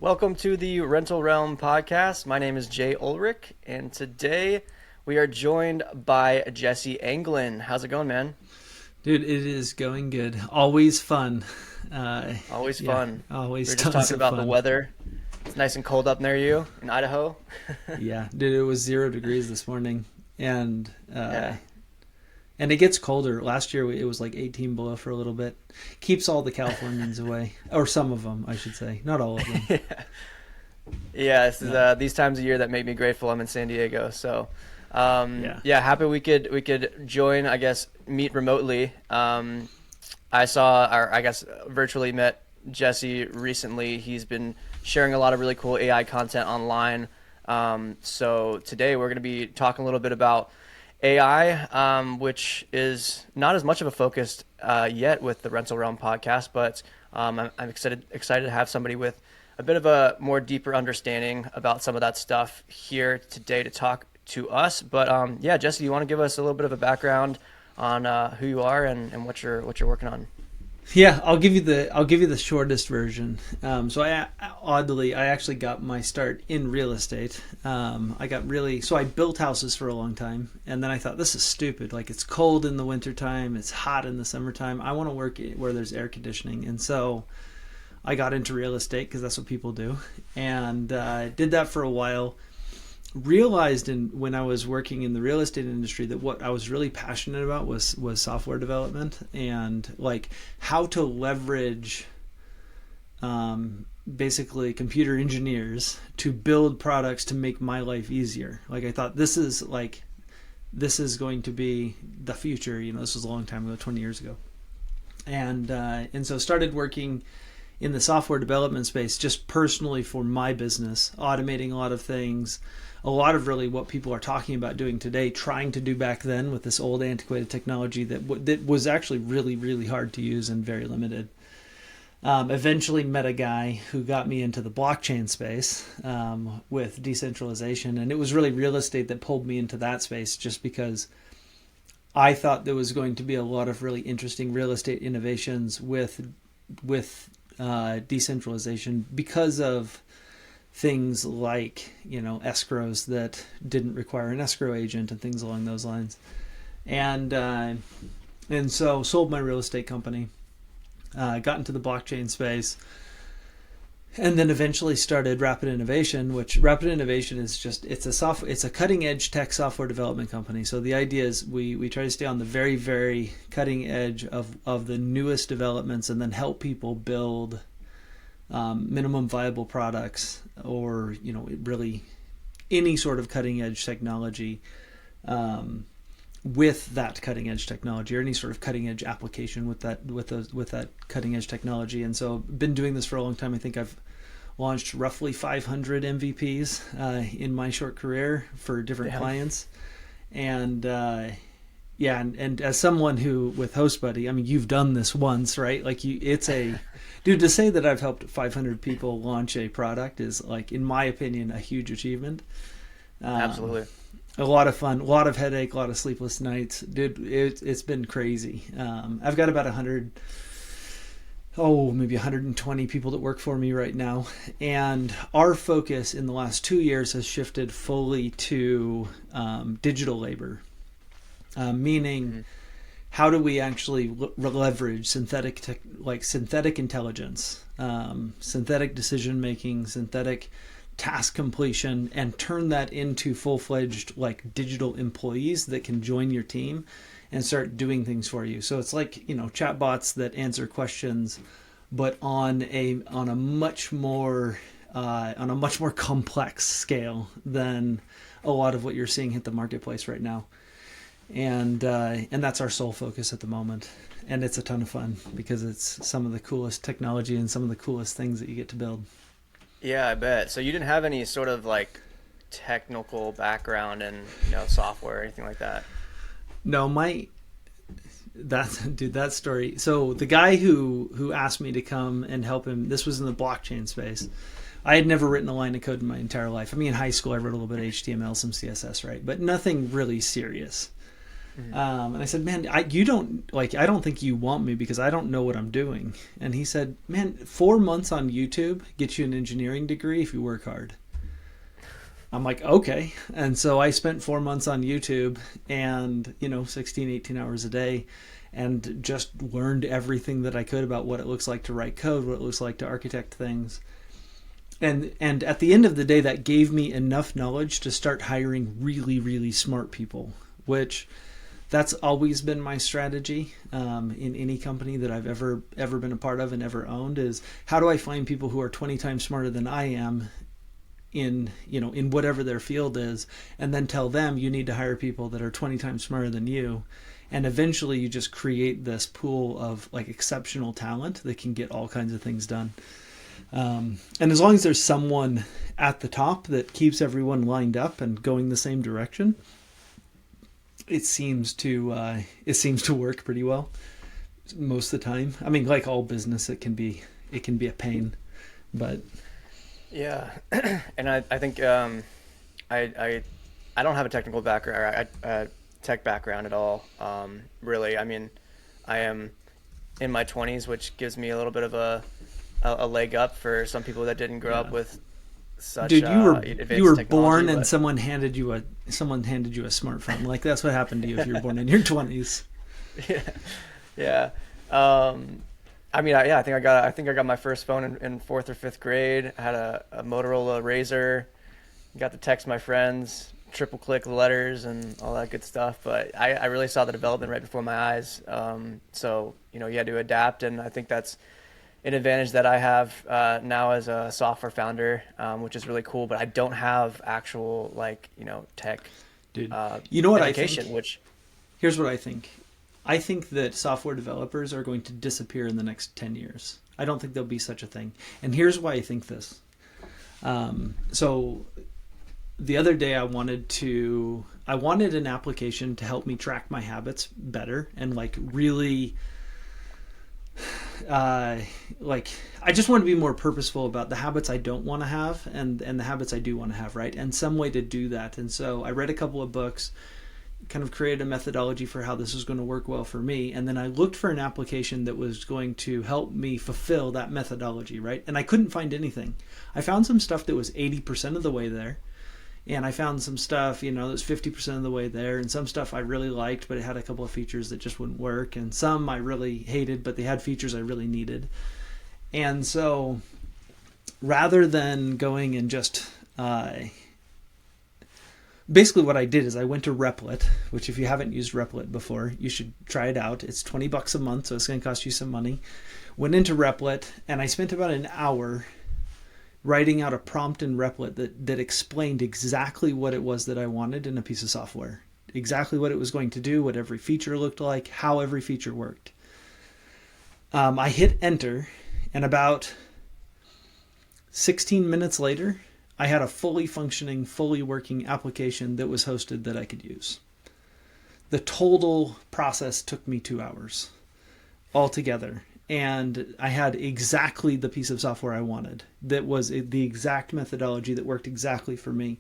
Welcome to the Rental Realm podcast. My name is Jay Ullrich, and today we are joined by Jesse Anglen. How's it going, man? Dude, it is going good. Always fun. Always Yeah, fun. We always were just tons talking of about the fun. weather. It's nice and cold up near you in Idaho. Yeah, dude, it was 0 degrees this morning, and Yeah. and it gets colder. Last year it was like 18 below for a little bit. Keeps all the Californians away, or some of them, I should say, not all of them. Yeah, this is Yeah, these times of year that make me grateful I'm in San Diego. So, yeah, yeah, happy we could join. I guess meet remotely. I saw, or I guess virtually met Jesse recently. He's been sharing a lot of really cool AI content online. So today we're going to be talking a little bit about AI, which is not as much of a focus yet with the Rental Realm podcast, but I'm excited to have somebody with a bit of a more deeper understanding about some of that stuff here today to talk to us. But yeah, Jesse, you want to give us a little bit of a background on who you are and what you're working on? yeah. I'll give you the shortest version. I actually got my start in real estate. I built houses for a long time, and then I thought this is stupid. Like, it's cold in the wintertime, it's hot in the summertime. I want to work where there's air conditioning, and so I got into real estate because that's what people do, and did that for a while. Realized when I was working in the real estate industry that what I was really passionate about was software development and like how to leverage basically computer engineers to build products to make my life easier. Like, I thought this is going to be the future. This was a long time ago, 20 years ago, and so started working in the software development space just personally for my business, automating a lot of things, a lot of really what people are talking about doing today, trying to do back then with this old antiquated technology that was actually really, really hard to use and very limited. Eventually met a guy who got me into the blockchain space with decentralization, and it was really real estate that pulled me into that space just because I thought there was going to be a lot of really interesting real estate innovations with decentralization because of things like escrows that didn't require an escrow agent and things along those lines, and so sold my real estate company, got into the blockchain space, and then eventually started Rapid Innovation, which Rapid Innovation is just it's a cutting edge tech software development company. So the idea is we try to stay on the very, very cutting edge of the newest developments and then help people build minimum viable products, or really any sort of cutting edge technology, with that cutting edge technology, or any sort of cutting edge application with that cutting edge technology. And so been doing this for a long time. I think I've launched roughly 500 MVPs in my short career for different clients. And yeah, and as someone who with HostBuddy, I mean, you've done this once, right? Like, dude, to say that I've helped 500 people launch a product is, like, in my opinion, a huge achievement. Absolutely. A lot of fun, a lot of headache, a lot of sleepless nights, dude. It's been crazy. I've got about maybe 120 people that work for me right now, and our focus in the last 2 years has shifted fully to digital labor, meaning how do we actually leverage synthetic intelligence, synthetic decision making, synthetic task completion, and turn that into full-fledged like digital employees that can join your team and start doing things for you. So it's like chatbots that answer questions, but on a much more complex scale than a lot of what you're seeing hit the marketplace right now. And that's our sole focus at the moment, and it's a ton of fun because it's some of the coolest technology and some of the coolest things that you get to build. Yeah, I bet. So you didn't have any sort of like technical background in software or anything like that? No, that story. So the guy who asked me to come and help him, this was in the blockchain space. I had never written a line of code in my entire life. I mean, in high school, I wrote a little bit of HTML, some CSS, right? But nothing really serious. And I said, man, I don't think you want me because I don't know what I'm doing. And he said, man, 4 months on YouTube gets you an engineering degree if you work hard. I'm like, okay. And so I spent 4 months on YouTube and, 16, 18 hours a day and just learned everything that I could about what it looks like to write code, what it looks like to architect things. And at the end of the day, that gave me enough knowledge to start hiring really, really smart people, which that's always been my strategy in any company that I've ever been a part of and ever owned is how do I find people who are 20 times smarter than I am in whatever their field is, and then tell them you need to hire people that are 20 times smarter than you. And eventually you just create this pool of like exceptional talent that can get all kinds of things done. And as long as there's someone at the top that keeps everyone lined up and going the same direction, it seems to work pretty well most of the time. I mean, like all business, it can be a pain, but yeah. And I think I don't have a technical background, tech background at all. Really, I mean, I am in my 20s, which gives me a little bit of a leg up for some people that didn't grow up with such dude, you were advanced born and but someone handed you a smartphone. Like that's what happened to you if you were born in your 20s. Yeah. I mean, I think I got my first phone in fourth or fifth grade. I had a Motorola Razr. Got to text my friends, triple click the letters and all that good stuff. But I really saw the development right before my eyes. So you had to adapt, and I think that's an advantage that I have now as a software founder, which is really cool. But I don't have actual tech, dude. You know what education. I think? Which here's what I think. I think that software developers are going to disappear in the next 10 years. I don't think there'll be such a thing. And here's why I think this. So the other day I wanted an application to help me track my habits better and really I just want to be more purposeful about the habits I don't want to have and the habits I do want to have, right? And some way to do that. And so I read a couple of books, kind of created a methodology for how this was going to work well for me. And then I looked for an application that was going to help me fulfill that methodology, right? And I couldn't find anything. I found some stuff that was 80% of the way there. And I found some stuff, that was 50% of the way there. And some stuff I really liked, but it had a couple of features that just wouldn't work. And some I really hated, but they had features I really needed. And so rather than going and just... basically what I did is I went to Replit, which if you haven't used Replit before, you should try it out. It's $20 a month, so it's going to cost you some money. Went into Replit, and I spent about an hour writing out a prompt in Replit that explained exactly what it was that I wanted in a piece of software. Exactly what it was going to do, what every feature looked like, how every feature worked. I hit enter, and about 16 minutes later, I had a fully functioning, fully working application that was hosted that I could use. The total process took me 2 hours altogether. And I had exactly the piece of software I wanted. That was the exact methodology that worked exactly for me.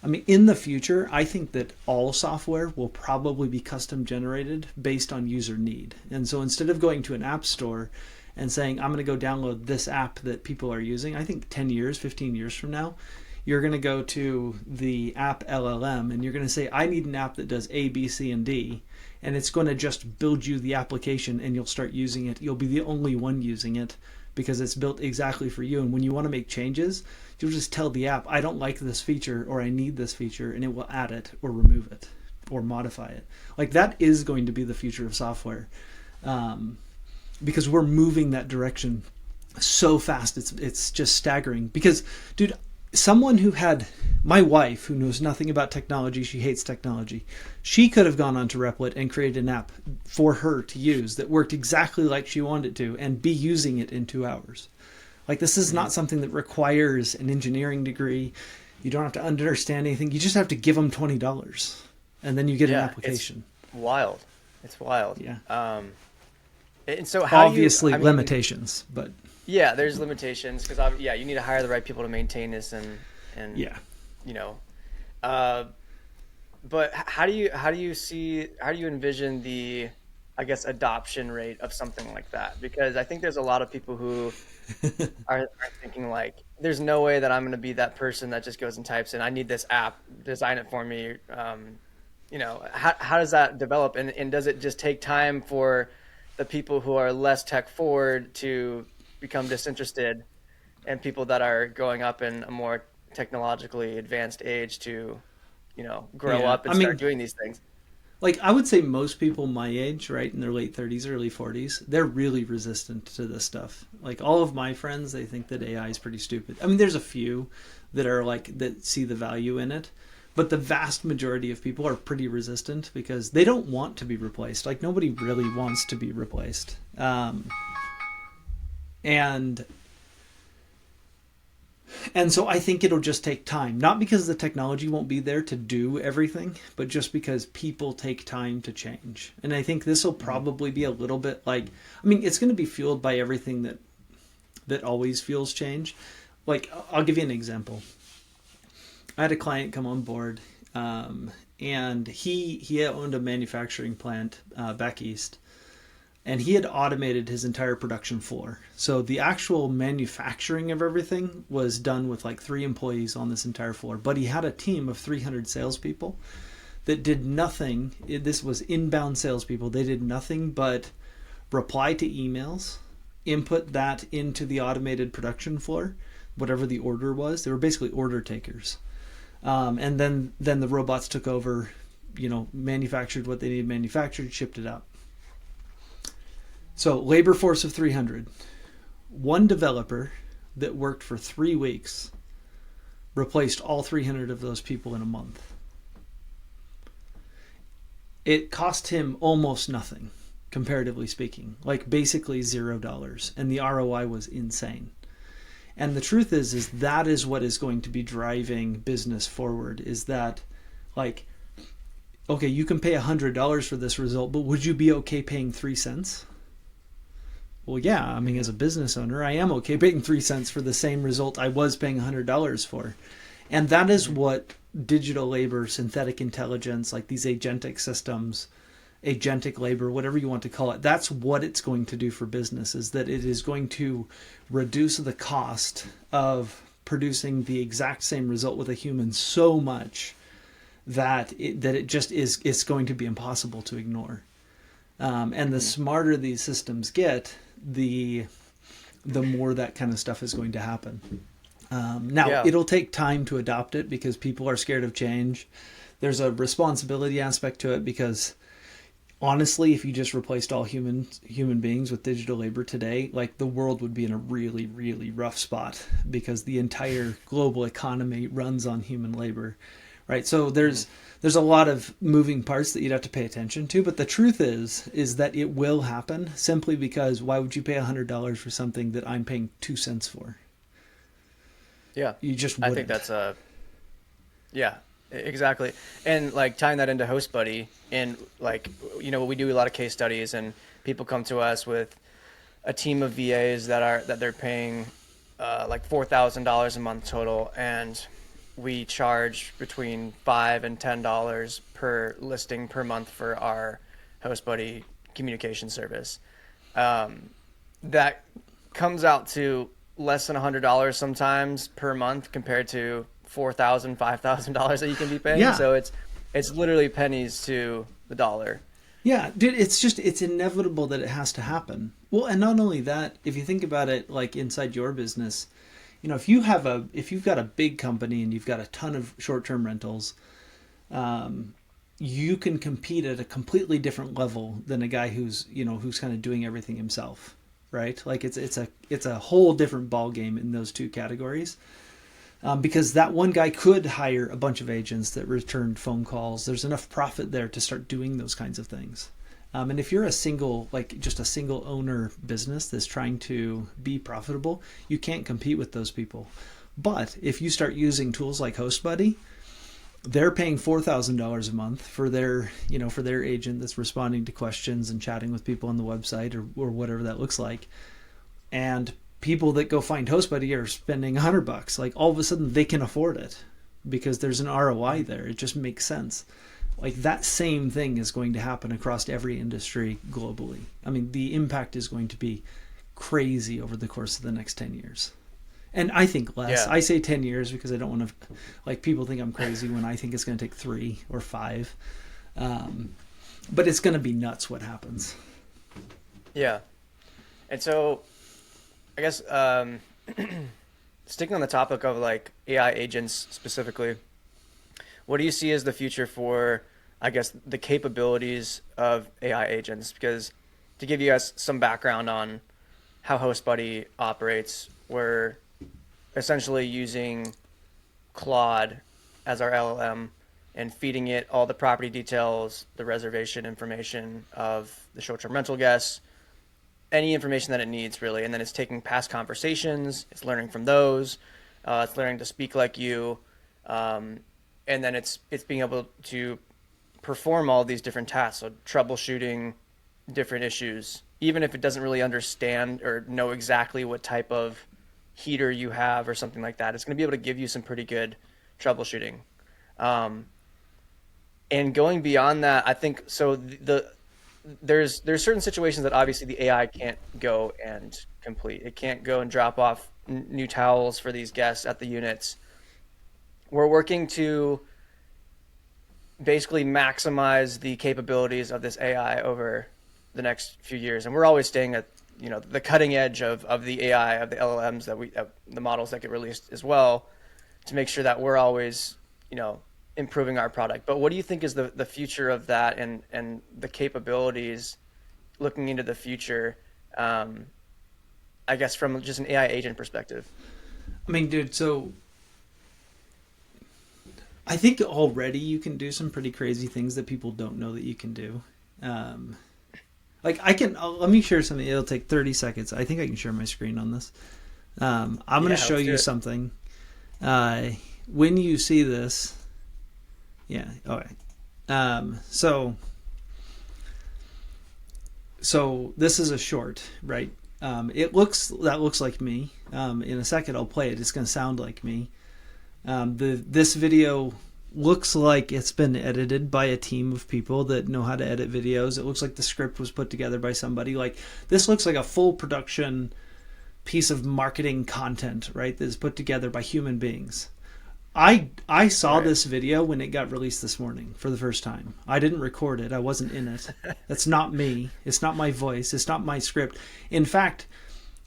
I mean, in the future, I think that all software will probably be custom generated based on user need. And so instead of going to an app store and saying, I'm going to go download this app that people are using, I think 10 years, 15 years from now, you're going to go to the app LLM and you're going to say, I need an app that does A, B, C, and D. And it's going to just build you the application and you'll start using it. You'll be the only one using it because it's built exactly for you. And when you want to make changes, you'll just tell the app, I don't like this feature or I need this feature, and it will add it or remove it or modify it. Like that is going to be the future of software. Because we're moving that direction so fast, it's just staggering. Because, dude, someone who had my wife, who knows nothing about technology, she hates technology, she could have gone onto Replit and created an app for her to use that worked exactly like she wanted it to and be using it in 2 hours. Like this is not something that requires an engineering degree. You don't have to understand anything. You just have to give them $20 and then you get an application. It's wild. It's wild. Yeah. And so how obviously limitations, but yeah, there's limitations because you need to hire the right people to maintain this and yeah, But how do you envision the, I guess, adoption rate of something like that? Because I think there's a lot of people who are thinking like, there's no way that I'm going to be that person that just goes and types in, I need this app, design it for me. How does that develop? And does it just take time for the people who are less tech forward to become disinterested and people that are growing up in a more technologically advanced age to, grow Yeah, up I and start mean, doing these things? like I would say most people my age, right, in their late 30s, early 40s, they're really resistant to this stuff. Like all of my friends, they think that AI is pretty stupid. I mean, there's a few that are like that see the value in it, but the vast majority of people are pretty resistant because they don't want to be replaced. Like nobody really wants to be replaced. And And so I think it'll just take time, not because the technology won't be there to do everything, but just because people take time to change. And I think this will Mhm. probably be a little bit like, I mean, it's going to be fueled by everything that always fuels change. Like, I'll give you an example. I had a client come on board, and he owned a manufacturing plant back east, and he had automated his entire production floor. So the actual manufacturing of everything was done with like 3 employees on this entire floor. But he had a team of 300 salespeople that did nothing. This was inbound salespeople. They did nothing but reply to emails, input that into the automated production floor, whatever the order was. They were basically order takers. And then the robots took over, manufactured what they needed manufactured, shipped it out. So labor force of 300. One developer that worked for 3 weeks replaced all 300 of those people in a month. It cost him almost nothing, comparatively speaking, like basically $0. And the ROI was insane. And the truth is that is what is going to be driving business forward, is that like, okay, you can pay $100 for this result, but would you be okay paying 3 cents? Well, yeah, I mean, as a business owner, I am okay paying 3 cents for the same result I was paying $100 for. And that is Mhm. what digital labor, synthetic intelligence, like these agentic systems, agentic labor, whatever you want to call it, that's what it's going to do for business, is that it is going to reduce the cost of producing the exact same result with a human so much that it just is, it's going to be impossible to ignore. And the Mhm. smarter these systems get, the more that kind of stuff is going to happen. Now, Yeah. it'll take time to adopt it because people are scared of change. There's a responsibility aspect to it because honestly, if you just replaced all human beings with digital labor today, like the world would be in a really, really rough spot because the entire global economy runs on human labor, right? So Mhm. there's a lot of moving parts that you'd have to pay attention to, but the truth is that it will happen simply because why would you pay $100 for something that I'm paying 2 cents for? Yeah. You just I think wouldn't. that's a Yeah, exactly. And like tying that into Host Buddy, and like, we do a lot of case studies, and people come to us with a team of VAs that they're paying like $4,000 a month total, and we charge between $5 and $10 per listing per month for our Host Buddy communication service. Um, that comes out to less than $100 sometimes per month compared to $4,000, $5,000 that you can be paying. Yeah. So it's literally pennies to the dollar. Yeah, dude, it's inevitable that it has to happen. Well, and not only that, if you think about it like inside your business, if you've got a big company and you've got a ton of short-term rentals, um, you can compete at a completely different level than a guy who's kind of doing everything himself, right? Like it's a whole different ball game in those two categories. Because that one guy could hire a bunch of agents that returned phone calls. There's enough profit there to start doing those kinds of things. And if you're just a single owner business that's trying to be profitable, you can't compete with those people. But if you start using tools like HostBuddy, they're paying $4,000 a month for their agent that's responding to questions and chatting with people on the website or whatever that looks like. And people that go find HostBuddy are spending $100. Like all of a sudden they can afford it because there's an ROI there. It just makes sense. Like that same thing is going to happen across every industry globally. I mean, the impact is going to be crazy over the course of the next 10 years. And I think less. Yeah. I say 10 years because I don't want to, like, people think I'm crazy when I think it's going to take 3 or 5. But it's going to be nuts what happens. Yeah. And so, I guess sticking on the topic of like AI agents specifically, what do you see as the future for, I guess, the capabilities of AI agents? Because to give you guys some background on how HostBuddy operates, we're essentially using Claude as our LLM and feeding it all the property details, the reservation information of the short-term rental guests, any information that it needs really. And then it's taking past conversations, it's learning from those, it's learning to speak like you, and then it's being able to perform all these different tasks. So troubleshooting different issues, even if it doesn't really understand or know exactly what type of heater you have or something like that, it's going to be able to give you some pretty good troubleshooting. And going beyond that, I think so. There's certain situations that obviously the AI can't go and complete. It can't go and drop off new towels for these guests at the units. We're working to basically maximize the capabilities of this AI over the next few years, and we're always staying at the cutting edge of the AI, of the LLMs the models that get released as well, to make sure that we're always improving our product. But what do you think is the future of that and the capabilities looking into the future, I guess from just an AI agent perspective? I mean, dude, so I think already you can do some pretty crazy things that people don't know that you can do. Like let me share something. It'll take 30 seconds. I think I can share my screen on this. I'm going to show you something. When you see this, yeah. Okay. So this is a short, right? That looks like me. In a second, I'll play it. It's going to sound like me. This video looks like it's been edited by a team of people that know how to edit videos. It looks like the script was put together by somebody. Like, this looks like a full production piece of marketing content, right? That is put together by human beings. I saw this video when it got released this morning for the first time. I didn't record it. I wasn't in it. That's not me. It's not my voice. It's not my script. In fact,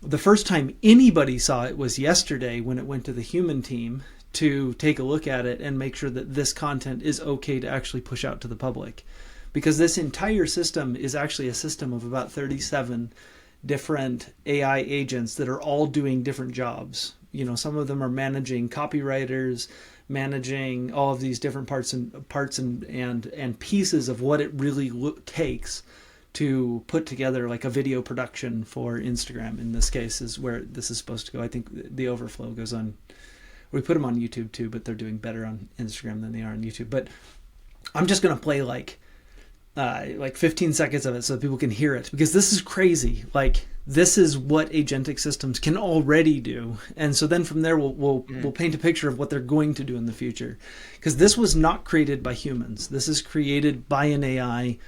the first time anybody saw it was yesterday when it went to the human team to take a look at it and make sure that this content is okay to actually push out to the public. Because this entire system is actually a system of about 37 different AI agents that are all doing different jobs. Some of them are managing copywriters, managing all of these different parts and pieces of what it really takes to put together like a video production for Instagram. In this case is where this is supposed to go. I think the overflow goes on. We put them on YouTube too, but they're doing better on Instagram than they are on YouTube. But I'm just going to play like 15 seconds of it so that people can hear it, because this is crazy. Like, this is what agentic systems can already do. And so then from there, we'll paint a picture of what they're going to do in the future. Because this was not created by humans. This is created by an AI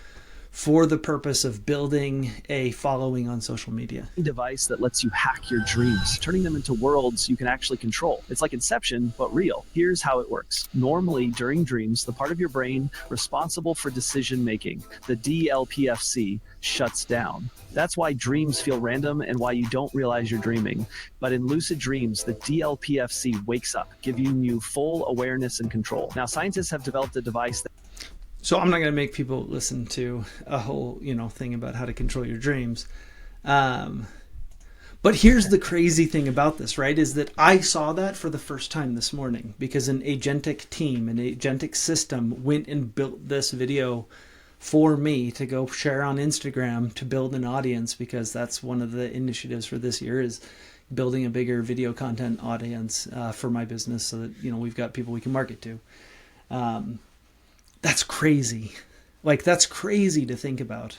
for the purpose of building a following on social media. Device that lets you hack your dreams, turning them into worlds you can actually control. It's like Inception, but real. Here's how it works. Normally, during dreams, the part of your brain responsible for decision making, the DLPFC, shuts down. That's why dreams feel random and why you don't realize you're dreaming. But in lucid dreams, the DLPFC wakes up, giving you full awareness and control. Now, scientists have developed a device that So I'm not going to make people listen to a whole, thing about how to control your dreams. But here's the crazy thing about this, right? Is that I saw that for the first time this morning because an agentic team, an agentic system went and built this video for me to go share on Instagram to build an audience, because that's one of the initiatives for this year is building a bigger video content audience for my business so that, we've got people we can market to. That's crazy. Like, that's crazy to think about.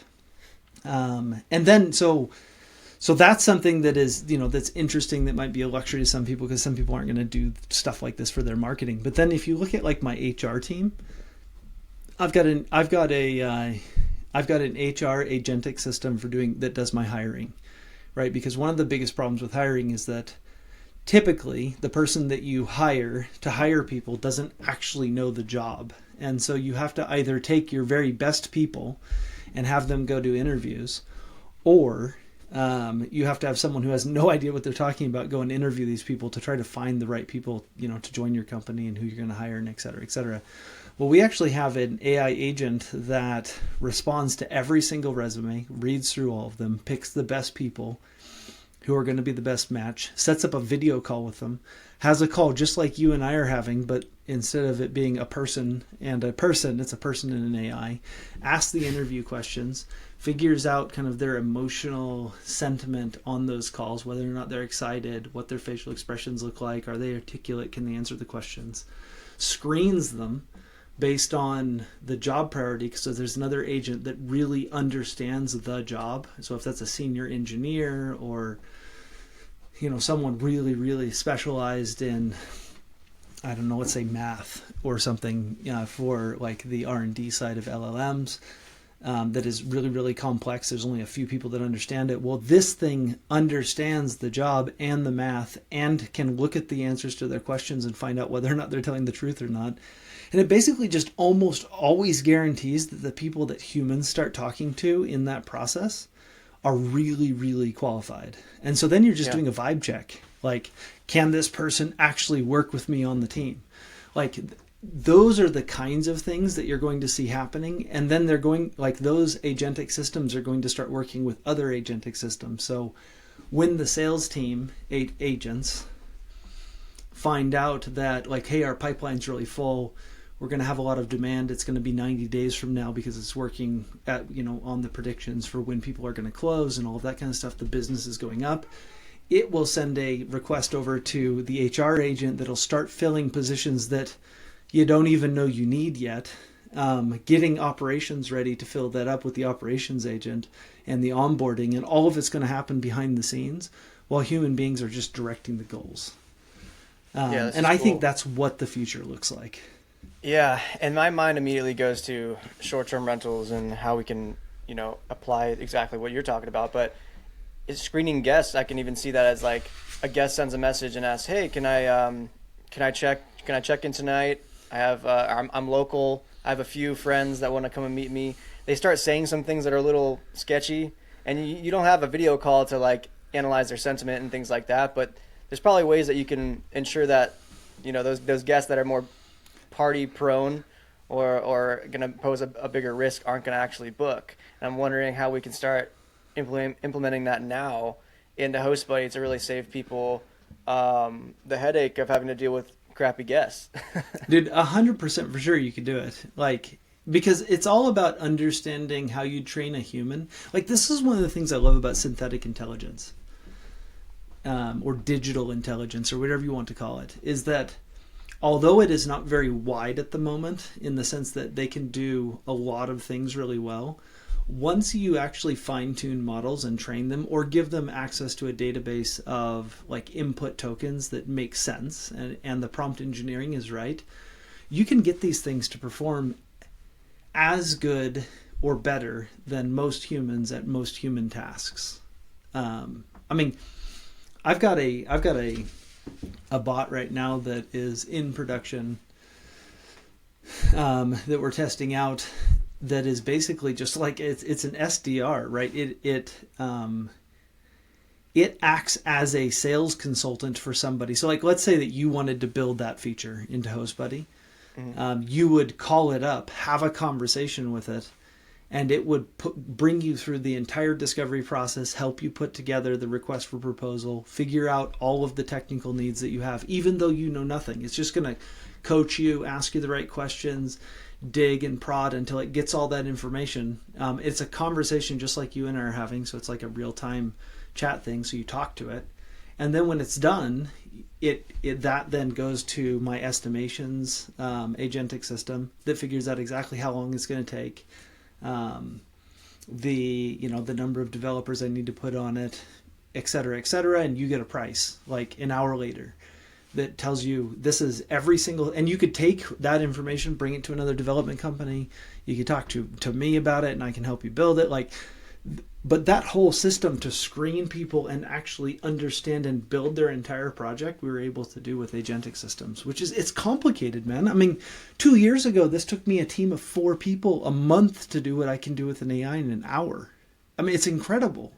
And then, so So that's something that is, that's interesting, that might be a luxury to some people, because some people aren't going to do stuff like this for their marketing. But then if you look at like my HR team, I've got an HR agentic system that does my hiring, right? Because one of the biggest problems with hiring is that typically the person that you hire to hire people doesn't actually know the job. And so you have to either take your very best people and have them go do interviews, or you have to have someone who has no idea what they're talking about go and interview these people to try to find the right people, to join your company and who you're going to hire, and et cetera, et cetera. Well, we actually have an AI agent that responds to every single resume, reads through all of them, picks the best people who are going to be the best match, sets up a video call with them, has a call just like you and I are having, but instead of it being a person and a person, it's a person and an AI, asks the interview questions, figures out kind of their emotional sentiment on those calls, whether or not they're excited, what their facial expressions look like, are they articulate, can they answer the questions, screens them based on the job priority. So there's another agent that really understands the job. So if that's a senior engineer, or someone really, really specialized in, I don't know, let's say math or something, for like the R&D side of LLMs, that is really, really complex. There's only a few people that understand it. Well, this thing understands the job and the math and can look at the answers to their questions and find out whether or not they're telling the truth or not. And it basically just almost always guarantees that the people that humans start talking to in that process are really, really qualified. And so then you're just doing a vibe check. Like, can this person actually work with me on the team? Like, those are the kinds of things that you're going to see happening. And then they're going, like, those agentic systems are going to start working with other agentic systems. So when the sales team, agents, find out that, like, hey, our pipeline's really full, we're going to have a lot of demand, it's going to be 90 days from now because it's working at, on the predictions for when people are going to close and all of that kind of stuff, the business is going up, it will send a request over to the HR agent that'll start filling positions that you don't even know you need yet, getting operations ready to fill that up with the operations agent and the onboarding, and all of it's going to happen behind the scenes while human beings are just directing the goals. And I think that's what the future looks like. Yeah, and my mind immediately goes to short-term rentals and how we can, apply exactly what you're talking about. But it's screening guests. I can even see that as like a guest sends a message and asks, "Hey, can I check in tonight? I have I'm local. I have a few friends that want to come and meet me." They start saying some things that are a little sketchy, and you don't have a video call to like analyze their sentiment and things like that. But there's probably ways that you can ensure that those guests that are more party prone or going to pose a bigger risk aren't going to actually book. And I'm wondering how we can start implementing that now into HostBuddy to really save people the headache of having to deal with crappy guests. Dude, 100% for sure you could do it. Like, because it's all about understanding how you train a human. Like, this is one of the things I love about synthetic intelligence, or digital intelligence, or whatever you want to call it, is that although it is not very wide at the moment, in the sense that they can do a lot of things really well, once you actually fine-tune models and train them, or give them access to a database of like input tokens that make sense, and the prompt engineering is right, you can get these things to perform as good or better than most humans at most human tasks. I mean, I've got a bot right now that is in production, that we're testing out, that is basically just like it's an SDR, right? It acts as a sales consultant for somebody. So like, let's say that you wanted to build that feature into HostBuddy. You would call it up, have a conversation with it, and it would bring you through the entire discovery process, help you put together the request for proposal, figure out all of the technical needs that you have, even though you know nothing. It's just going to coach you, ask you the right questions, dig and prod until it gets all that information. It's a conversation just like you and I are having, so it's like a real-time chat thing, so you talk to it. And then when it's done, that then goes to my estimations agentic system that figures out exactly how long it's going to take, the number of developers I need to put on it, et cetera, and you get a price like an hour later that tells you this is every single, and you could take that information, bring it to another development company. You could talk to me about it and I can help you build it. Like, but that whole system to screen people and actually understand and build their entire project, we were able to do with agentic systems, which is, it's complicated, man. I mean, 2 years ago, this took me a team of 4 people a month to do what I can do with an AI in an hour. I mean, it's incredible.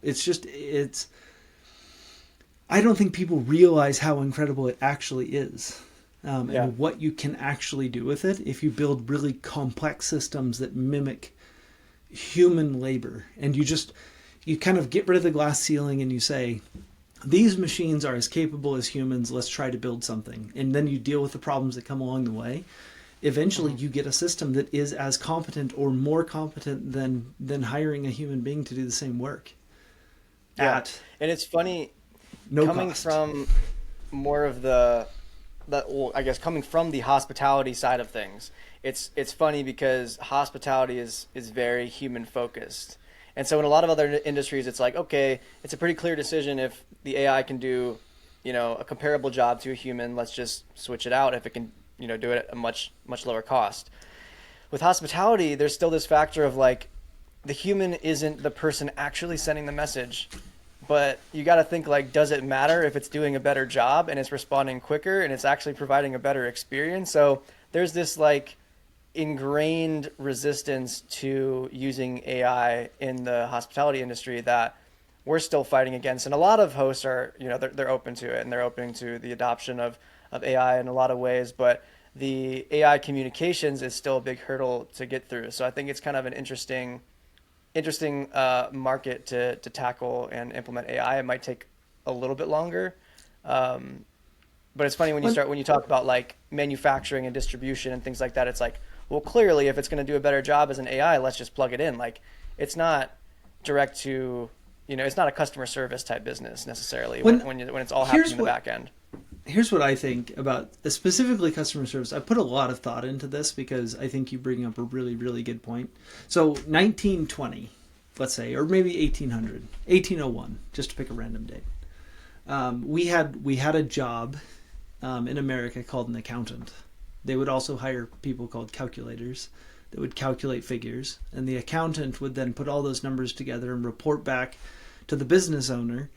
I don't think people realize how incredible it actually is, and what you can actually do with it if you build really complex systems that mimic human labor. And you kind of get rid of the glass ceiling and you say, these machines are as capable as humans, let's try to build something. And then you deal with the problems that come along the way. Eventually you get a system that is as competent or more competent than hiring a human being to do the same work. And it's funny, no coming cost. from more of I guess coming from the hospitality side of things, it's funny because hospitality is very human focused. And so in a lot of other industries, it's like, okay, it's a pretty clear decision if the AI can do, a comparable job to a human, let's just switch it out if it can, do it at a much lower cost. With hospitality, there's still this factor of like, the human isn't the person actually sending the message, but you got to think like, does it matter if it's doing a better job and it's responding quicker and it's actually providing a better experience? So there's this like ingrained resistance to using AI in the hospitality industry that we're still fighting against. And a lot of hosts are, they're open to it and they're open to the adoption of AI in a lot of ways, but the AI communications is still a big hurdle to get through. So I think it's kind of an interesting market to tackle and implement AI. It might take a little bit longer. But it's funny when you talk about like manufacturing and distribution and things like that, it's like, well, clearly if it's going to do a better job as an AI, let's just plug it in. Like, it's not direct to, it's not a customer service type business necessarily when it's all happening in the back end. Here's what I think about specifically customer service. I put a lot of thought into this because I think you bring up a really, really good point. So 1920, let's say, or maybe 1800, 1801, just to pick a random date. We had a job in America called an accountant. They would also hire people called calculators that would calculate figures. And the accountant would then put all those numbers together and report back to the business owner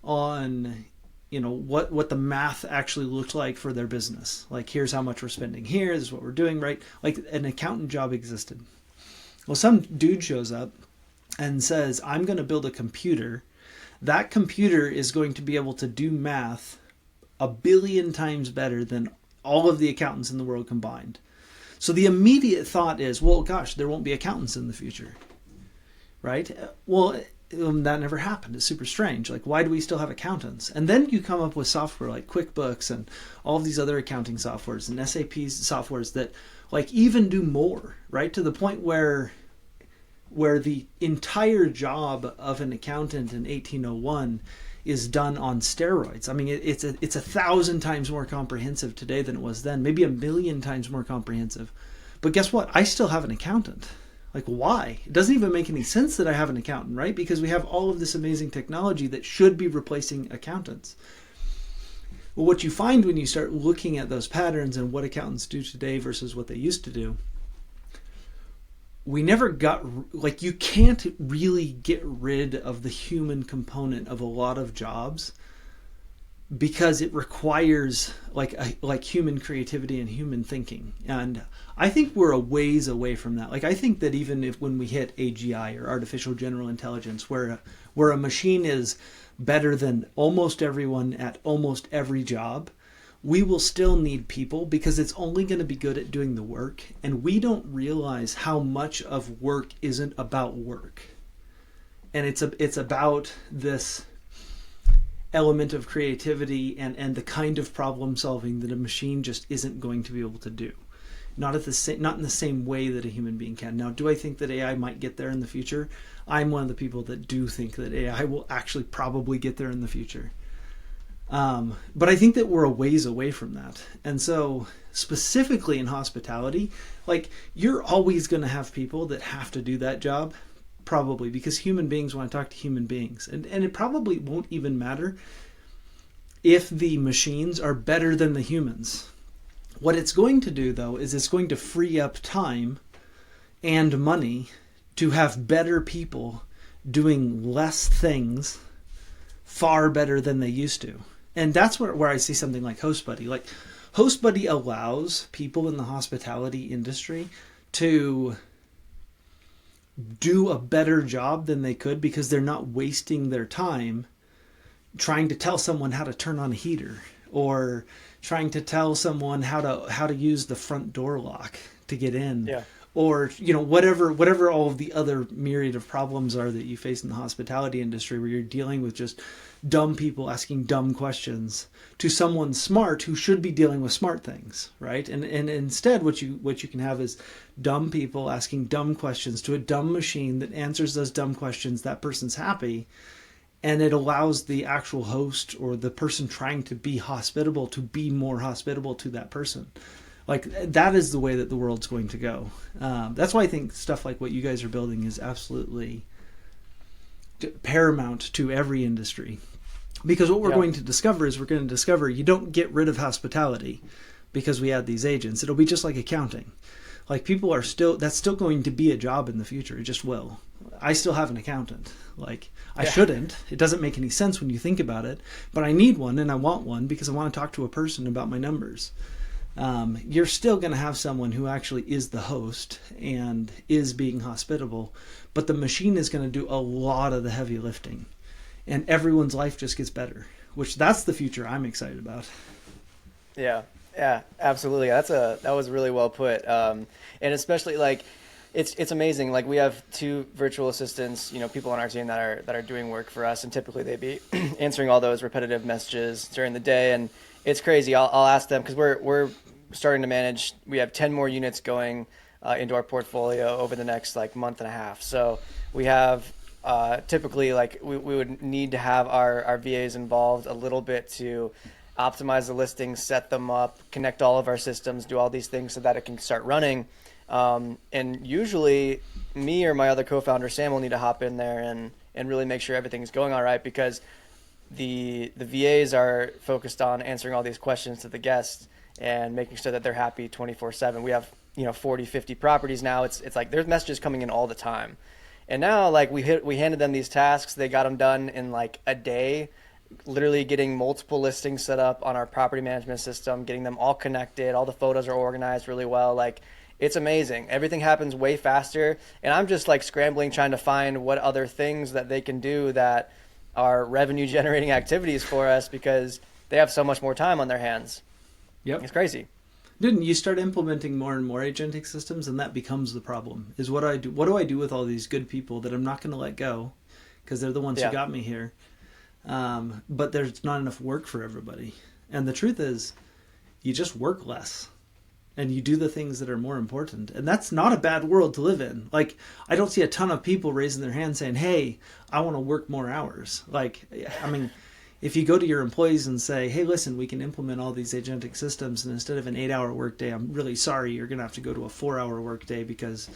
on what the math actually looked like for their business. Like, here's how much we're spending here, this is what we're doing, right? Like, an accountant job existed. Well, some dude shows up and says, I'm going to build a computer. That computer is going to be able to do math 1 billion times better than all of the accountants in the world combined. So the immediate thought is, well, gosh, there won't be accountants in the future, right? Well, that never happened. It's super strange. Like, why do we still have accountants? And then you come up with software like QuickBooks and all of these other accounting softwares and SAP's softwares that like even do more, right? To the point where the entire job of an accountant in 1801 is done on steroids. I mean, it's 1,000 times more comprehensive today than it was then, maybe 1 million times more comprehensive. But guess what? I still have an accountant. Like, why? It doesn't even make any sense that I have an accountant, right? Because we have all of this amazing technology that should be replacing accountants. Well, what you find when you start looking at those patterns and what accountants do today versus what they used to do, we never got, like, you can't really get rid of the human component of a lot of jobs because it requires like human creativity and human thinking. And I think we're a ways away from that. Like, I think that even when we hit AGI or artificial general intelligence, where a machine is better than almost everyone at almost every job, we will still need people because it's only going to be good at doing the work. And we don't realize how much of work isn't about work. And it's about this element of creativity and the kind of problem solving that a machine just isn't going to be able to do. Not in the same way that a human being can. Now, do I think that AI might get there in the future? I'm one of the people that do think that AI will actually probably get there in the future. But I think that we're a ways away from that. And so specifically in hospitality, like, you're always going to have people that have to do that job. probably, because human beings want to talk to human beings. And it probably won't even matter if the machines are better than the humans. What it's going to do, though, is it's going to free up time and money to have better people doing less things far better than they used to. And that's where I see something like HostBuddy. Like, HostBuddy allows people in the hospitality industry to do a better job than they could, because they're not wasting their time trying to tell someone how to turn on a heater, or trying to tell someone how to use the front door lock to get in. Yeah. Or, whatever all of the other myriad of problems are that you face in the hospitality industry, where you're dealing with just dumb people asking dumb questions to someone smart who should be dealing with smart things, right? And instead, what you can have is dumb people asking dumb questions to a dumb machine that answers those dumb questions. That person's happy, and it allows the actual host or the person trying to be hospitable to be more hospitable to that person. Like, that is the way that the world's going to go. That's why I think stuff like what you guys are building is absolutely paramount to every industry. Because what we're going to discover is you don't get rid of hospitality because we add these agents. It'll be just like accounting. Like, that's still going to be a job in the future. It just will. I still have an accountant. Like, I shouldn't. It doesn't make any sense when you think about it. But I need one, and I want one because I want to talk to a person about my numbers. You're still going to have someone who actually is the host and is being hospitable, but the machine is going to do a lot of the heavy lifting, and everyone's life just gets better, which that's the future I'm excited about. Yeah, absolutely. That was really well put. And especially, like, it's amazing. Like, we have 2 virtual assistants, people on our team that are doing work for us, and typically they'd be answering all those repetitive messages during the day, and it's crazy. I'll ask them, because we're starting to manage. We have 10 more units going into our portfolio over the next month and a half. So we have typically we would need to have our VAs involved a little bit to optimize the listings, set them up, connect all of our systems, do all these things so that it can start running. And usually me or my other co-founder Sam will need to hop in there and really make sure everything's going all right, because the VAs are focused on answering all these questions to the guests and making sure that they're happy 24/7. We have 40, 50 properties now. It's like there's messages coming in all the time. And now we handed them these tasks. They got them done in a day, literally getting multiple listings set up on our property management system, getting them all connected. All the photos are organized really well. It's amazing. Everything happens way faster. And I'm just scrambling, trying to find what other things that they can do that are revenue generating activities for us, because they have so much more time on their hands. Yep. It's crazy. Didn't you start implementing more and more agentic systems, and that becomes the problem? Is what do I do with all these good people that I'm not going to let go because they're the ones who got me here? But there's not enough work for everybody. And the truth is, you just work less and you do the things that are more important. And that's not a bad world to live in. I don't see a ton of people raising their hand saying, hey, I want to work more hours. If you go to your employees and say, hey, listen, we can implement all these agentic systems, and instead of an 8-hour workday, I'm really sorry, you're going to have to go to a 4-hour workday because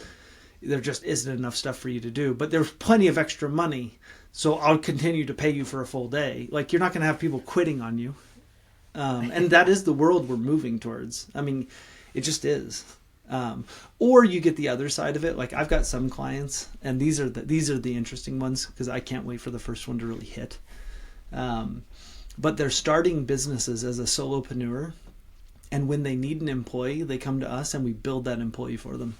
there just isn't enough stuff for you to do. But there's plenty of extra money, so I'll continue to pay you for a full day. You're not going to have people quitting on you. And that is the world we're moving towards. It just is. Or you get the other side of it. I've got some clients, and these are the interesting ones, because I can't wait for the first one to really hit. But they're starting businesses as a solopreneur, and when they need an employee, they come to us and we build that employee for them.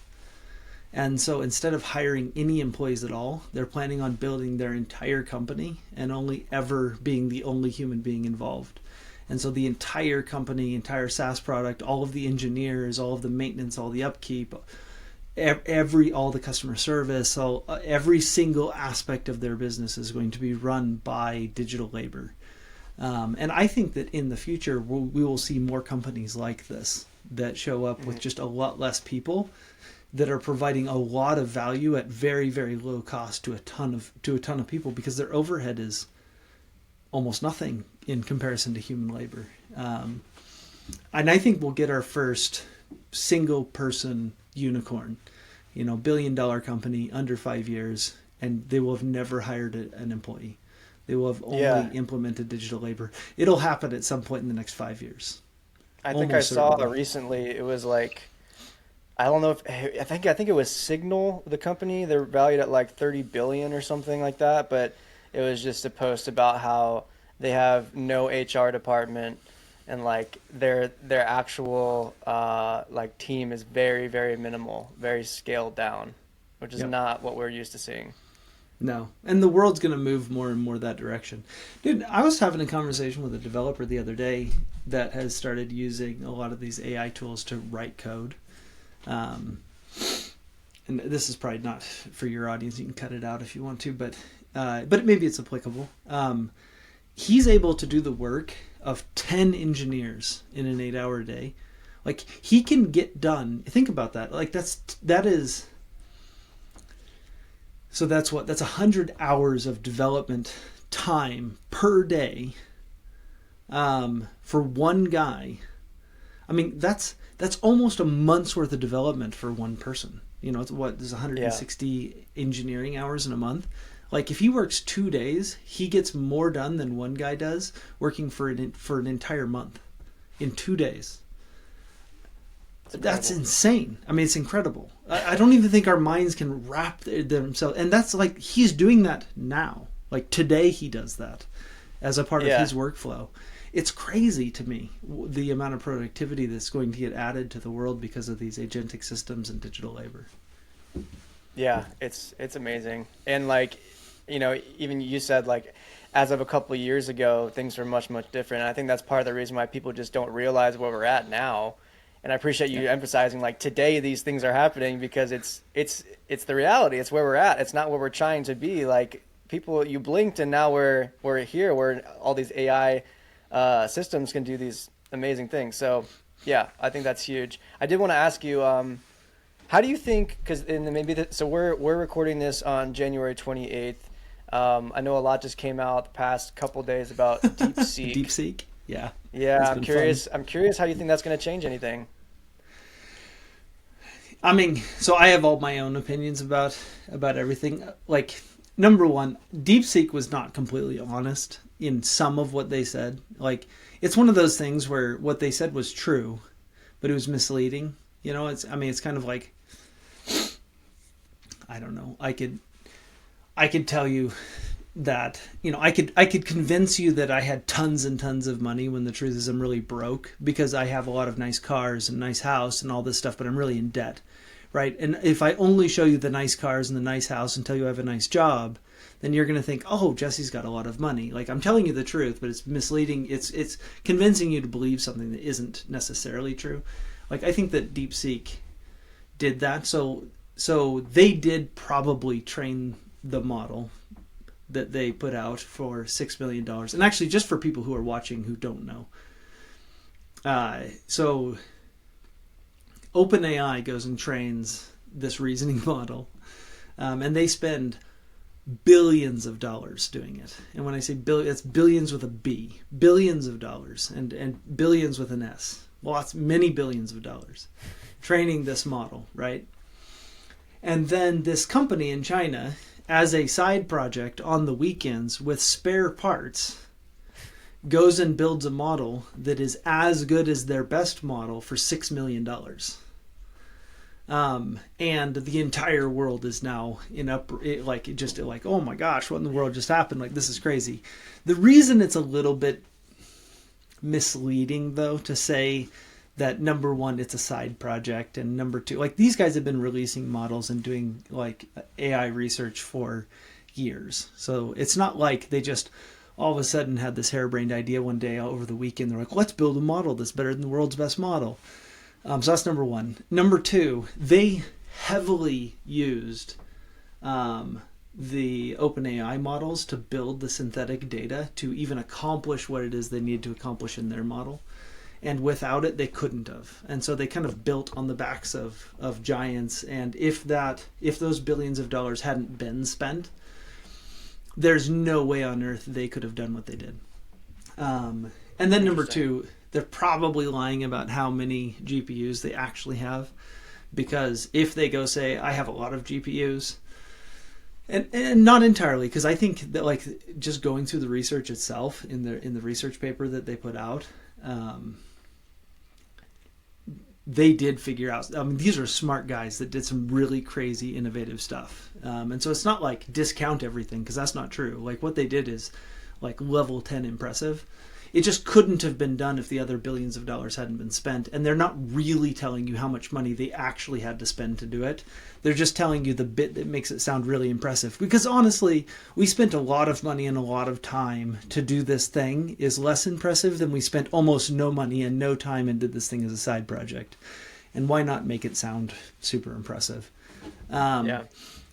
And so instead of hiring any employees at all, they're planning on building their entire company and only ever being the only human being involved. And so the entire company, entire SaaS product, all of the engineers, all of the maintenance, all the upkeep, all the customer service, every single aspect of their business is going to be run by digital labor. And I think that in the future, we will see more companies like this that show up with just a lot less people that are providing a lot of value at very, very low cost to a ton of people, because their overhead is almost nothing in comparison to human labor. And I think we'll get our first single person unicorn, $1 billion company under 5 years, and they will have never hired an employee. They will have only Yeah. implemented digital labor. It'll happen at some point in the next 5 years. I think I Almost saw certainly. recently it was like I don't know if I think it was Signal, the company. They're valued at like 30 billion or something like that, but it was just a post about how they have no HR department and like their actual like team is very, very minimal, very scaled down, which is Yep. not what we're used to seeing. No. And the world's going to move more and more that direction. Dude, I was having a conversation with a developer the other day that has started using a lot of these AI tools to write code. And this is probably not for your audience. You can cut it out if you want to, but maybe it's applicable. He's able to do the work of 10 engineers in an 8-hour day. Like, he can get done. Think about that. Like, that is. So that's 100 hours of development time per day, for one guy. I mean, that's almost a month's worth of development for one person. You know, there's 160 engineering hours in a month. Like, if he works 2 days, he gets more done than one guy does working for an entire month in 2 days. That's insane. I mean, it's incredible. I don't even think our minds can wrap themselves. And that's like, he's doing that now. Like, today he does that as a part of his workflow. It's crazy to me, the amount of productivity that's going to get added to the world because of these agentic systems and digital labor. Yeah, it's amazing. And like, you know, even you said like as of a couple of years ago, things were much, much different. And I think that's part of the reason why people just don't realize where we're at now. And I appreciate you emphasizing like today these things are happening because it's the reality. It's where we're at. It's not where we're trying to be. Like, people, you blinked and now we're here where all these AI systems can do these amazing things. So yeah, I think that's huge. I did want to ask you, how do you think? Because so we're recording this on January 28th. I know a lot just came out the past couple days about DeepSeek. DeepSeek, yeah. Yeah, I'm curious. I'm curious how you think that's going to change anything. I mean, so I have all my own opinions about everything. Like, number one, DeepSeek was not completely honest in some of what they said. Like, it's one of those things where what they said was true, but it was misleading. You know, it's kind of like, I don't know. I could tell you that, you know, I could convince you that I had tons and tons of money when the truth is I'm really broke because I have a lot of nice cars and nice house and all this stuff, but I'm really in debt, right? And if I only show you the nice cars and the nice house and tell you I have a nice job, then you're going to think, oh, Jesse's got a lot of money. Like, I'm telling you the truth, but it's misleading. It's convincing you to believe something that isn't necessarily true. Like, I think that DeepSeek did that. So they did probably train the model that they put out for $6 million. And actually, just for people who are watching who don't know. So OpenAI goes and trains this reasoning model. And they spend billions of dollars doing it. And when I say billion, it's billions with a B. Billions of dollars. And billions with an S. Lots, many billions of dollars. Training this model, right? And then this company in China, as a side project on the weekends with spare parts, goes and builds a model that is as good as their best model for $6 million. And the entire world is now oh my gosh, what in the world just happened? Like, this is crazy. The reason it's a little bit misleading, though, to say that, number one, it's a side project, and number two, like, these guys have been releasing models and doing like AI research for years. So it's not like they just all of a sudden had this harebrained idea one day over the weekend. They're like, let's build a model that's better than the world's best model. So that's number one. Number two, they heavily used the OpenAI models to build the synthetic data to even accomplish what it is they need to accomplish in their model. And without it, they couldn't have. And so they kind of built on the backs of giants. And if those billions of dollars hadn't been spent, there's no way on earth they could have done what they did. And then number two, they're probably lying about how many GPUs they actually have. Because if they go say, I have a lot of GPUs, And not entirely, because I think that like just going through the research itself in the research paper that they put out, they did figure out. I mean, these are smart guys that did some really crazy, innovative stuff. And so it's not like discount everything, because that's not true. Like what they did is like level 10 impressive. It just couldn't have been done if the other billions of dollars hadn't been spent. And they're not really telling you how much money they actually had to spend to do it. They're just telling you the bit that makes it sound really impressive. Because honestly, we spent a lot of money and a lot of time to do this thing is less impressive than we spent almost no money and no time and did this thing as a side project. And why not make it sound super impressive? Yeah.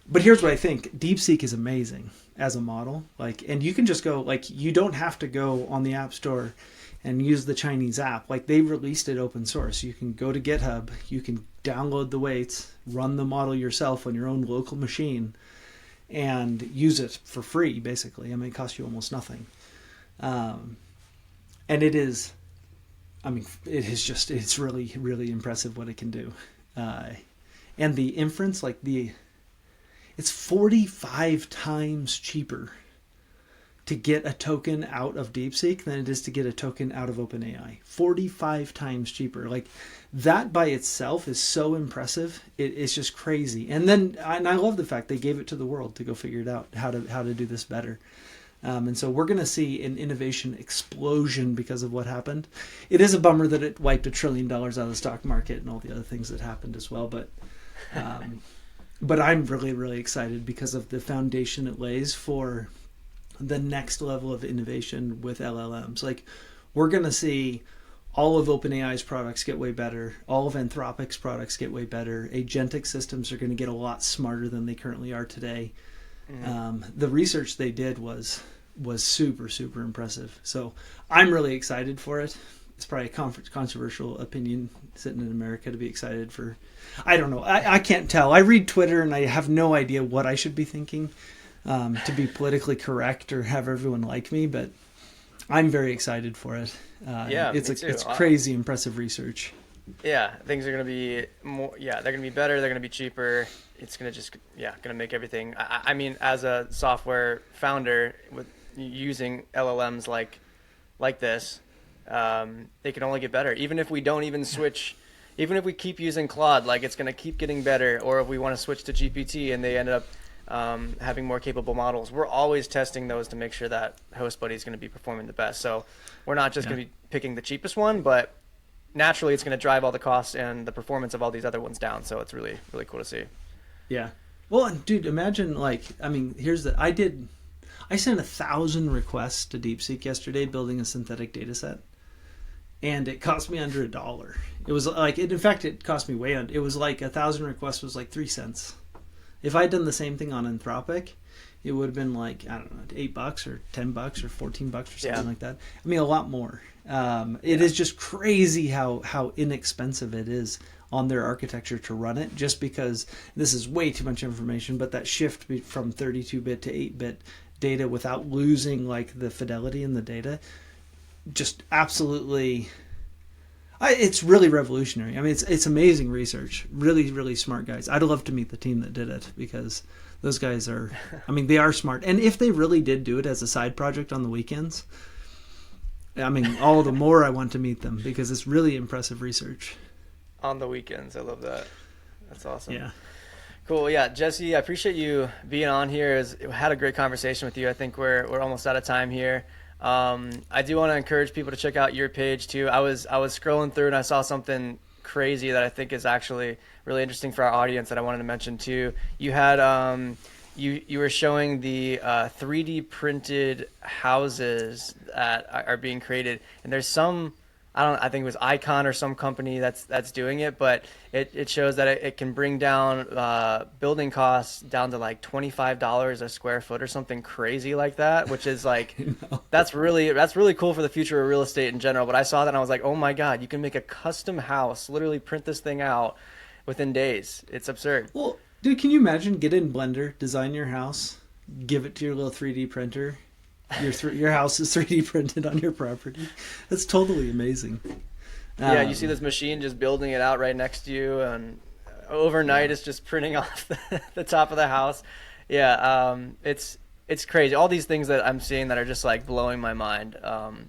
But here's what I think. DeepSeek is amazing as a model. Like, and you can just go, like, you don't have to go on the App Store and use the Chinese app. Like, they released it open source. You can go to GitHub, you can download the weights, run the model yourself on your own local machine, and use it for free, basically. I mean, it costs you almost nothing. And it is, I mean, it is just, it's really, really impressive what it can do. And the inference, like it's 45 times cheaper to get a token out of DeepSeek than it is to get a token out of OpenAI. 45 times cheaper. Like that by itself is so impressive. It's just crazy. And I love the fact they gave it to the world to go figure it out, how to do this better. And so we're going to see an innovation explosion because of what happened. It is a bummer that it wiped $1 trillion out of the stock market and all the other things that happened as well. But I'm really, really excited because of the foundation it lays for the next level of innovation with LLMs. Like, we're going to see all of OpenAI's products get way better. All of Anthropic's products get way better. Agentic systems are going to get a lot smarter than they currently are today. Mm-hmm. The research they did was super, super impressive. So I'm really excited for it. It's probably a controversial opinion sitting in America to be excited for. I don't know. I can't tell. I read Twitter and I have no idea what I should be thinking to be politically correct or have everyone like me, but I'm very excited for it. It's crazy impressive research. Yeah, things are going to be more. Yeah, they're going to be better. They're going to be cheaper. It's going to just going to make everything. I mean, as a software founder with using LLMs like this. They can only get better. Even if we don't even switch, even if we keep using Claude, like it's going to keep getting better. Or if we want to switch to GPT and they end up having more capable models, we're always testing those to make sure that HostBuddy is going to be performing the best. So we're not just going to be picking the cheapest one, but naturally it's going to drive all the costs and the performance of all these other ones down. So it's really, really cool to see. Yeah. Well, dude, imagine I sent 1,000 requests to DeepSeek yesterday building a synthetic data set. And it cost me under $1. It was like, in fact, it cost me way under. It was like 1,000 requests was like 3 cents. If I'd done the same thing on Anthropic, it would have been like, I don't know, $8 or $10 or $14 or something like that. I mean, a lot more. It is just crazy how inexpensive it is on their architecture to run it, just because this is way too much information, but that shift from 32-bit to 8-bit data without losing like the fidelity in the data, just absolutely, it's really revolutionary. I mean, it's amazing research. Really, really smart guys. I'd love to meet the team that did it because those guys are, I mean, they are smart. And if they really did do it as a side project on the weekends, I mean, all the more I want to meet them because it's really impressive research. On the weekends. I love that. That's awesome. Yeah. Cool. Yeah, Jesse, I appreciate you being on here. I had a great conversation with you. I think we're almost out of time here. I do want to encourage people to check out your page too. I was scrolling through and I saw something crazy that I think is actually really interesting for our audience that I wanted to mention too. You had you were showing the 3D printed houses that are being created, and there's some, I think it was Icon or some company that's doing it, but it shows that it can bring down building costs down to like $25 a square foot or something crazy like that, which is like, that's really cool for the future of real estate in general. But I saw that and I was like, oh my God, you can make a custom house, literally print this thing out within days. It's absurd. Well, dude, can you imagine, get in Blender, design your house, give it to your little 3D printer, your house is 3D printed on your property. That's totally amazing. Yeah, you see this machine just building it out right next to you, and overnight it's just printing off the top of the house. Yeah, it's crazy. All these things that I'm seeing that are just like blowing my mind.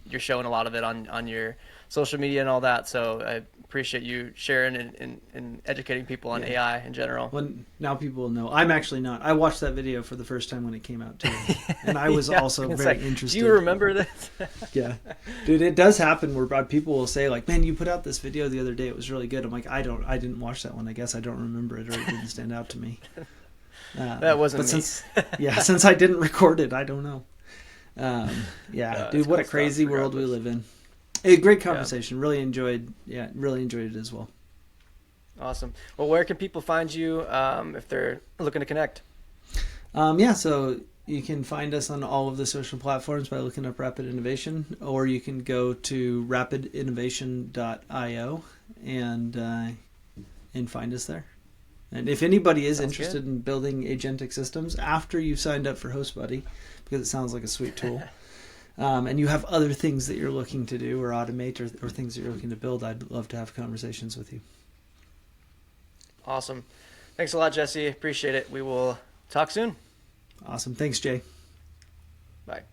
You're showing a lot of it on your social media and all that. So I appreciate you sharing and educating people on Yeah. AI in general. Well, now people will know. I'm actually not. I watched that video for the first time when it came out too, and I was Yeah, also it's very like, interested. do you remember this? Yeah, dude, it does happen where people will say like, "Man, you put out this video the other day. It was really good." I'm like, I didn't watch that one. I guess I don't remember it, or it didn't stand out to me. That wasn't but me. since I didn't record it, I don't know. Yeah, dude, what a cool crazy stuff, world we regardless. live in. A great conversation. Really enjoyed it as well. Awesome. Well, where can people find you if they're looking to connect? So you can find us on all of the social platforms by looking up Rapid Innovation, or you can go to rapidinnovation.io and find us there. And if anybody is Sounds interested in building agentic systems after you've signed up for HostBuddy, because it sounds like a sweet tool, and you have other things that you're looking to do or automate or things that you're looking to build, I'd love to have conversations with you. Awesome. Thanks a lot, Jesse. Appreciate it. We will talk soon. Awesome. Thanks, Jay. Bye.